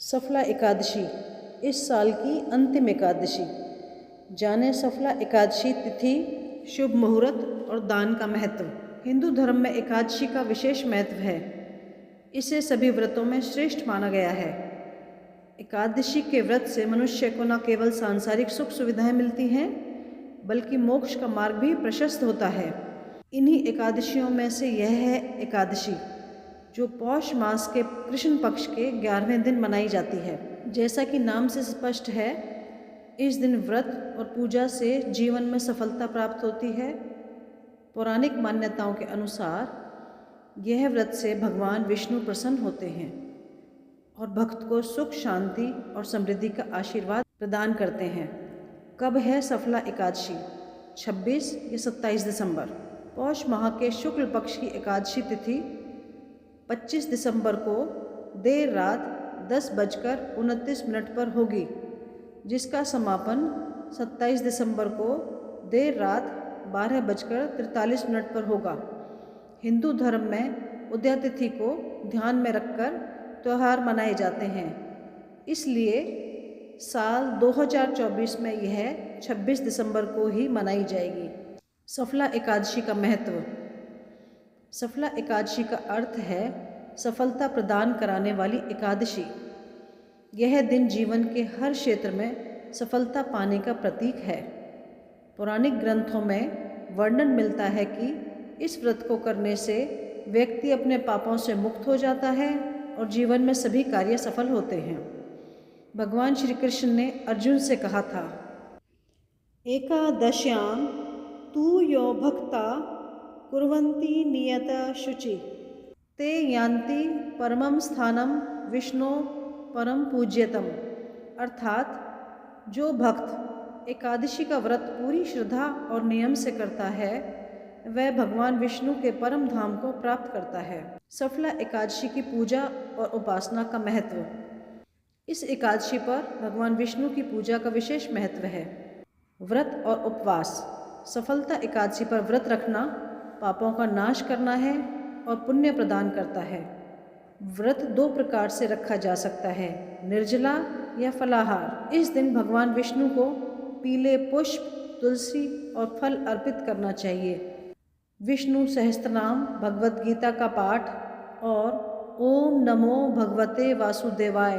सफला एकादशी इस साल की अंतिम एकादशी। जाने सफला एकादशी तिथि, शुभ मुहूर्त और दान का महत्व। हिंदू धर्म में एकादशी का विशेष महत्व है। इसे सभी व्रतों में श्रेष्ठ माना गया है। एकादशी के व्रत से मनुष्य को न केवल सांसारिक सुख सुविधाएं मिलती हैं, बल्कि मोक्ष का मार्ग भी प्रशस्त होता है। इन्हीं एकादशियों में से यह है एकादशी, जो पौष मास के कृष्ण पक्ष के 11वें दिन मनाई जाती है। जैसा कि नाम से स्पष्ट है, इस दिन व्रत और पूजा से जीवन में सफलता प्राप्त होती है। पौराणिक मान्यताओं के अनुसार यह व्रत से भगवान विष्णु प्रसन्न होते हैं और भक्त को सुख, शांति और समृद्धि का आशीर्वाद प्रदान करते हैं। कब है सफला एकादशी? 26 या 27 दिसंबर। पौष माह के शुक्ल पक्ष की एकादशी तिथि 25 दिसंबर को देर रात 10:29 पर होगी, जिसका समापन 27 दिसंबर को देर रात 12:43 पर होगा। हिंदू धर्म में उदया तिथि को ध्यान में रखकर त्यौहार मनाए जाते हैं, इसलिए साल 2024 में यह 26 दिसंबर को ही मनाई जाएगी। सफला एकादशी का महत्व। सफला एकादशी का अर्थ है सफलता प्रदान कराने वाली एकादशी। यह दिन जीवन के हर क्षेत्र में सफलता पाने का प्रतीक है। पौराणिक ग्रंथों में वर्णन मिलता है कि इस व्रत को करने से व्यक्ति अपने पापों से मुक्त हो जाता है और जीवन में सभी कार्य सफल होते हैं। भगवान श्री कृष्ण ने अर्जुन से कहा था, एकादश्यां तु यो भक्ता कुर्वन्ति नियत शुचि ते यान्ति परमं स्थानम विष्णु परम पूज्यतम। अर्थात जो भक्त एकादशी का व्रत पूरी श्रद्धा और नियम से करता है, वह भगवान विष्णु के परम धाम को प्राप्त करता है। सफला एकादशी की पूजा और उपासना का महत्व। इस एकादशी पर भगवान विष्णु की पूजा का विशेष महत्व है। व्रत और उपवास। सफलता एकादशी पर व्रत रखना पापों का नाश करना है और पुण्य प्रदान करता है। व्रत 2 प्रकार से रखा जा सकता है, निर्जला या फलाहार। इस दिन भगवान विष्णु को पीले पुष्प, तुलसी और फल अर्पित करना चाहिए। विष्णु सहस्त्रनाम, भगवद गीता का पाठ और ओम नमो भगवते वासुदेवाय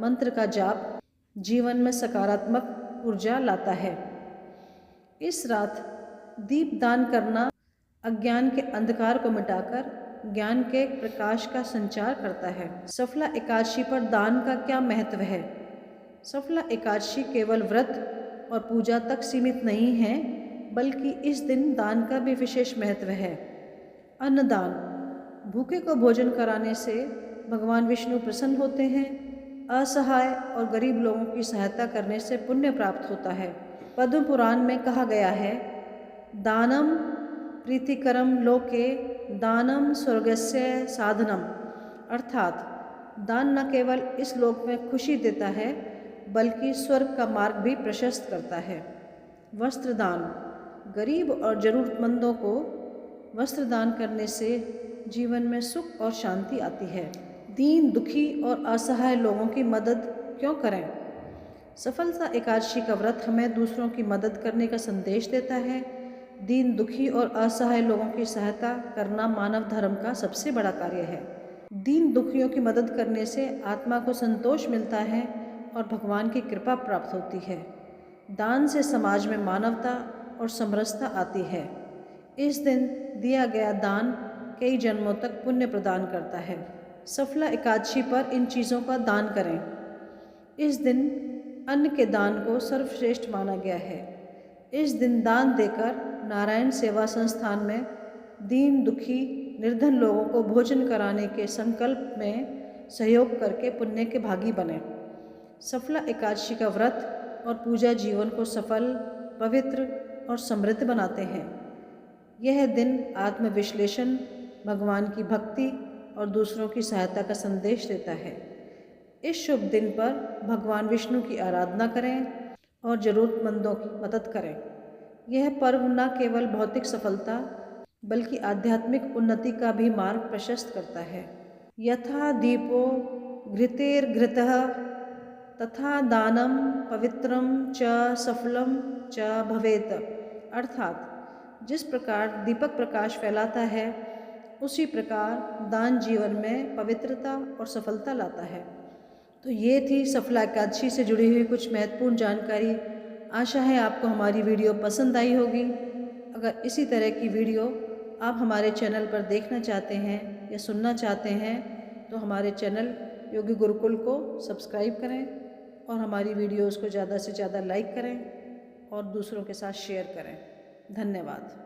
मंत्र का जाप जीवन में सकारात्मक ऊर्जा लाता है। इस रात दीप दान करना अज्ञान के अंधकार को मिटाकर ज्ञान के प्रकाश का संचार करता है। सफला एकादशी पर दान का क्या महत्व है? सफला एकादशी केवल व्रत और पूजा तक सीमित नहीं है, बल्कि इस दिन दान का भी विशेष महत्व है। अन्नदान। भूखे को भोजन कराने से भगवान विष्णु प्रसन्न होते हैं। असहाय और गरीब लोगों की सहायता करने से पुण्य प्राप्त होता है। पद्म पुराण में कहा गया है, दानम प्रीतिकरम लोके दानम स्वर्गस्य साधनम। अर्थात दान न केवल इस लोक में खुशी देता है, बल्कि स्वर्ग का मार्ग भी प्रशस्त करता है। वस्त्र दान। गरीब और जरूरतमंदों को वस्त्र दान करने से जीवन में सुख और शांति आती है। दीन, दुखी और असहाय लोगों की मदद क्यों करें? सफलता एकादशी का व्रत हमें दूसरों की मदद करने का संदेश देता है। दीन, दुखी और असहाय लोगों की सहायता करना मानव धर्म का सबसे बड़ा कार्य है। दीन दुखियों की मदद करने से आत्मा को संतोष मिलता है और भगवान की कृपा प्राप्त होती है। दान से समाज में मानवता और समरसता आती है। इस दिन दिया गया दान कई जन्मों तक पुण्य प्रदान करता है। सफला एकादशी पर इन चीज़ों का दान करें। इस दिन अन्न के दान को सर्वश्रेष्ठ माना गया है। इस दिन दान देकर नारायण सेवा संस्थान में दीन, दुखी, निर्धन लोगों को भोजन कराने के संकल्प में सहयोग करके पुण्य के भागी बने। सफला एकादशी का व्रत और पूजा जीवन को सफल, पवित्र और समृद्ध बनाते हैं। यह दिन आत्मविश्लेषण, भगवान की भक्ति और दूसरों की सहायता का संदेश देता है। इस शुभ दिन पर भगवान विष्णु की आराधना करें और ज़रूरतमंदों की मदद करें। यह पर्व न केवल भौतिक सफलता, बल्कि आध्यात्मिक उन्नति का भी मार्ग प्रशस्त करता है। यथा दीपो घृतेर्घृतः तथा दानं पवित्रं च सफलम च भवेत। अर्थात जिस प्रकार दीपक प्रकाश फैलाता है, उसी प्रकार दान जीवन में पवित्रता और सफलता लाता है। तो ये थी सफला एकादशी से जुड़ी हुई कुछ महत्वपूर्ण जानकारी। आशा है आपको हमारी वीडियो पसंद आई होगी। अगर इसी तरह की वीडियो आप हमारे चैनल पर देखना चाहते हैं या सुनना चाहते हैं तो हमारे चैनल योगी गुरुकुल को सब्सक्राइब करें और हमारी वीडियोज़ को ज़्यादा से ज़्यादा लाइक करें और दूसरों के साथ शेयर करें। धन्यवाद।